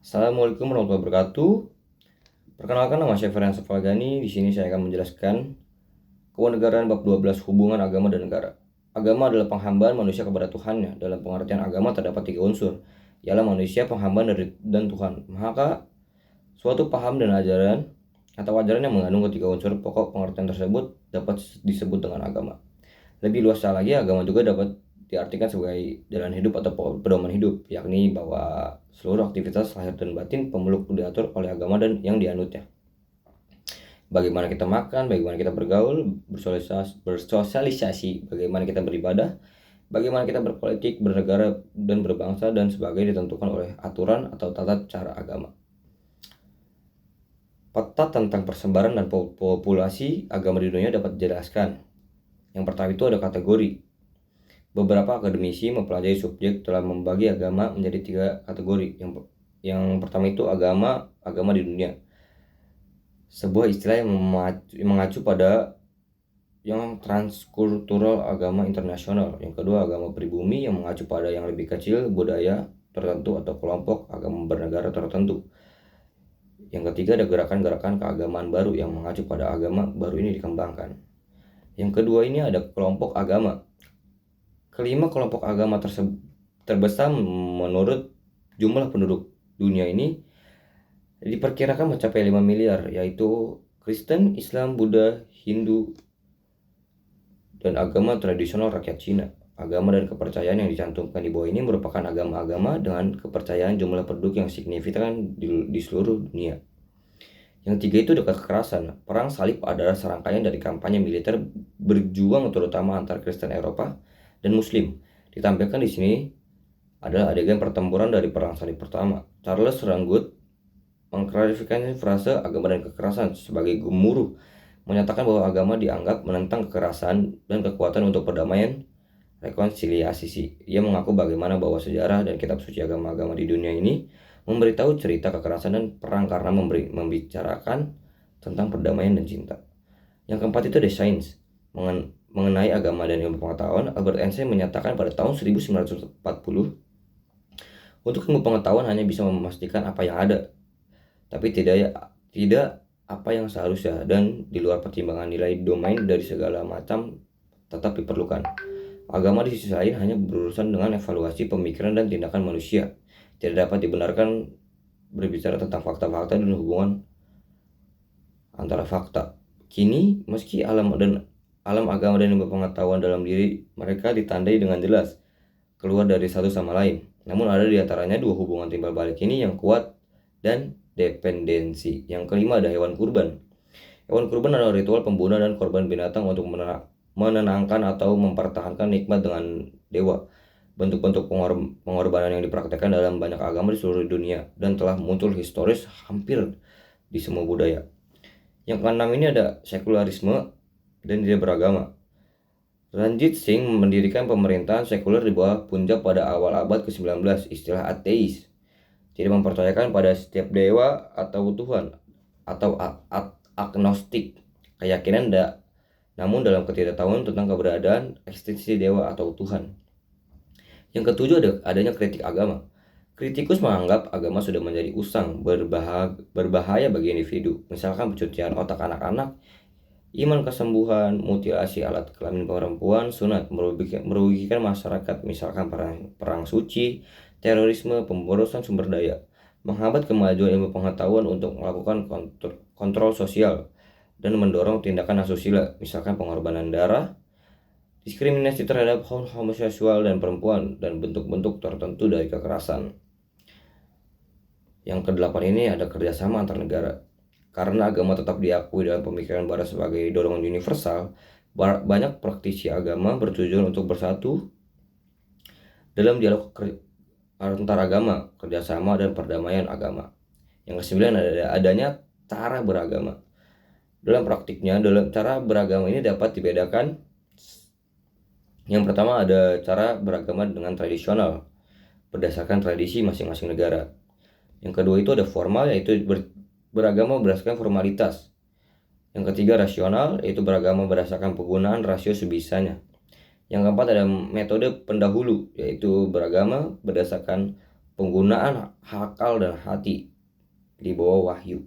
Assalamualaikum warahmatullahi wabarakatuh. Perkenalkan, nama saya Ferhan Safagani. Di sini saya akan menjelaskan kewarganegaraan bab 12, hubungan agama dan negara. Agama adalah penghambaan manusia kepada Tuhannya. Dalam pengertian agama terdapat 3 unsur, ialah manusia, penghambaan dan Tuhan. Maka suatu paham dan ajaran atau ajaran yang mengandung ketiga unsur pokok pengertian tersebut dapat disebut dengan agama. Lebih luas lagi, agama juga dapat diartikan sebagai jalan hidup atau pedoman hidup, yakni bahwa seluruh aktivitas lahir dan batin pemeluk diatur oleh agama dan yang dianutnya. Bagaimana kita makan, bagaimana kita bergaul, bersosialisasi, bagaimana kita beribadah, bagaimana kita berpolitik, bernegara, dan berbangsa, dan sebagainya ditentukan oleh aturan atau tata cara agama. Peta tentang persebaran dan populasi agama di dunia dapat dijelaskan. Yang pertama itu ada kategori. Beberapa akademisi mempelajari subjek telah membagi agama menjadi 3 kategori. Yang pertama itu agama di dunia, sebuah istilah yang mengacu pada yang transkultural agama internasional. Yang kedua, agama pribumi yang mengacu pada yang lebih kecil, budaya tertentu atau kelompok agama bernegara tertentu. Yang ketiga, ada gerakan-gerakan keagamaan baru yang mengacu pada agama baru ini dikembangkan. Yang kedua ini ada kelompok agama. Kelima kelompok agama terbesar menurut jumlah penduduk dunia ini diperkirakan mencapai 5 miliar, yaitu Kristen, Islam, Buddha, Hindu, dan agama tradisional rakyat Cina. Agama dan kepercayaan yang dicantumkan di bawah ini merupakan agama-agama dengan kepercayaan jumlah penduduk yang signifikan di seluruh dunia. Yang tiga itu ada kekerasan. Perang salib adalah serangkaian dari kampanye militer berjuang terutama antar Kristen Eropa dan Muslim. Ditampilkan di sini adalah adegan pertempuran dari perang salib pertama. Charles Ranggood mengklarifikasi frase agama dan kekerasan sebagai gemuruh, menyatakan bahwa agama dianggap menentang kekerasan dan kekuatan untuk perdamaian rekonsiliasi. Ia mengaku bagaimana bahwa sejarah dan kitab suci agama-agama di dunia ini memberitahu cerita kekerasan dan perang karena membicarakan tentang perdamaian dan cinta. Yang keempat itu ada sains. Mengenai agama dan ilmu pengetahuan, Albert Einstein menyatakan pada tahun 1940, untuk ilmu pengetahuan hanya bisa memastikan apa yang ada, tapi tidak apa yang seharusnya, dan di luar pertimbangan nilai domain dari segala macam tetap diperlukan. Agama di sisi lain hanya berurusan dengan evaluasi pemikiran dan tindakan manusia. Tidak dapat dibenarkan berbicara tentang fakta-fakta dan hubungan antara fakta. Kini, meski alam agama dan ilmu pengetahuan dalam diri mereka ditandai dengan jelas keluar dari satu sama lain, namun ada di antaranya 2 hubungan timbal balik ini yang kuat dan dependensi. Yang kelima ada hewan kurban. Hewan kurban adalah ritual pembunuhan dan korban binatang untuk menenangkan atau mempertahankan nikmat dengan dewa. Bentuk-bentuk pengorbanan yang dipraktekkan dalam banyak agama di seluruh dunia dan telah muncul historis hampir di semua budaya. Yang keenam ini ada sekularisme dan tidak beragama. Ranjit Singh mendirikan pemerintahan sekuler di bawah Punjab pada awal abad ke-19. Istilah ateis tidak mempercayakan pada setiap dewa atau Tuhan, atau agnostik, keyakinan namun dalam ketidaktahuan tentang keberadaan eksistensi dewa atau Tuhan. Yang ketujuh adanya kritik agama. Kritikus menganggap agama sudah menjadi usang, berbahaya bagi individu, misalkan pencucian otak anak-anak, iman kesembuhan, mutilasi alat kelamin perempuan, sunat, merugikan masyarakat, misalkan perang suci, terorisme, pemborosan sumber daya, menghambat kemajuan ilmu pengetahuan untuk melakukan kontrol sosial, dan mendorong tindakan asusila, misalkan pengorbanan darah, diskriminasi terhadap homoseksual dan perempuan, dan bentuk-bentuk tertentu dari kekerasan. Yang kedelapan ini ada kerjasama antar negara. Karena agama tetap diakui dalam pemikiran barat sebagai dorongan universal, banyak praktisi agama bertujuan untuk bersatu dalam dialog antar agama, kerjasama, dan perdamaian agama. Yang kesembilan adanya cara beragama. Dalam praktiknya, dalam cara beragama ini dapat dibedakan. Yang pertama ada cara beragama dengan tradisional, berdasarkan tradisi masing-masing negara. Yang kedua itu ada formal, yaitu beragama berdasarkan formalitas. Yang ketiga rasional, yaitu beragama berdasarkan penggunaan rasio sebisanya. Yang keempat ada metode pendahulu, yaitu beragama berdasarkan penggunaan akal dan hati di bawah wahyu.